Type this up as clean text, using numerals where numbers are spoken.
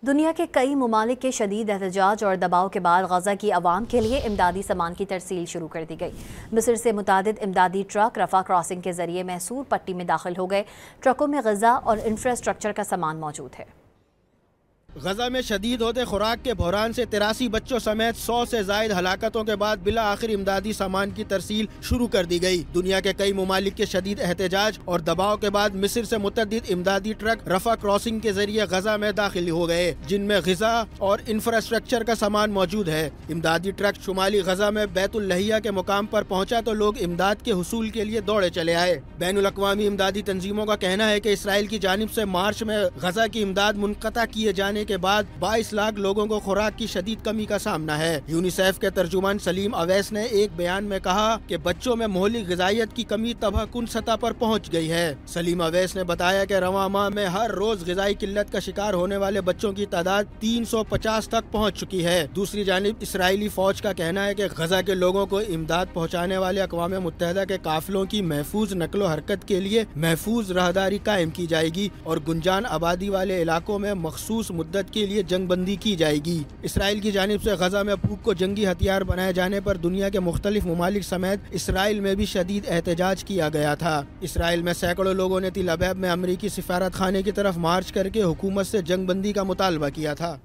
دنیا کے کئی ممالک کے شدید احتجاج اور دباؤ کے بعد غزہ کی عوام کے لیے امدادی سامان کی ترسیل شروع کر دی گئی۔ مصر سے متعدد امدادی ٹرک رفح کراسنگ کے ذریعے محصور پٹی میں داخل ہو گئے۔ ٹرکوں میں غذا اور انفراسٹرکچر کا سامان موجود ہے۔ غزہ میں شدید ہوتے خوراک کے بحران سے 83 بچوں سمیت 100 سے زائد ہلاکتوں کے بعد بالآخر امدادی سامان کی ترسیل شروع کر دی گئی۔ دنیا کے کئی ممالک کے شدید احتجاج اور دباؤ کے بعد مصر سے متعدد امدادی ٹرک رفح کراسنگ کے ذریعے غزہ میں داخل ہو گئے، جن میں غذا اور انفراسٹرکچر کا سامان موجود ہے۔ امدادی ٹرک شمالی غزہ میں بیت اللحیہ کے مقام پر پہنچا تو لوگ امداد کے حصول کے لیے دوڑے چلے آئے۔ بین الاقوامی امدادی تنظیموں کا کہنا ہے کہ اسرائیل کی جانب سے مارچ میں غزہ کی امداد منقطع کیے جانے کے بعد 22 لاکھ لوگوں کو خوراک کی شدید کمی کا سامنا ہے۔ یونیسیف کے ترجمان سلیم اویس نے ایک بیان میں کہا کہ بچوں میں مہلک غذائیت کی کمی تباہ کن سطح پر پہنچ گئی ہے۔ سلیم اویس نے بتایا کہ رواں ماہ میں ہر روز غذائی قلت کا شکار ہونے والے بچوں کی تعداد 350 تک پہنچ چکی ہے۔ دوسری جانب اسرائیلی فوج کا کہنا ہے کہ غزہ کے لوگوں کو امداد پہنچانے والے اقوام متحدہ کے قافلوں کی محفوظ نقل و حرکت کے لیے محفوظ راہداری قائم کی جائے گی اور گنجان آبادی والے علاقوں میں مخصوص مدت کے لیے جنگ بندی کی جائے گی۔ اسرائیل کی جانب سے غزہ میں بھوک کو جنگی ہتھیار بنائے جانے پر دنیا کے مختلف ممالک سمیت اسرائیل میں بھی شدید احتجاج کیا گیا تھا۔ اسرائیل میں سینکڑوں لوگوں نے تل ابیب میں امریکی سفارت خانے کی طرف مارچ کر کے حکومت سے جنگ بندی کا مطالبہ کیا تھا۔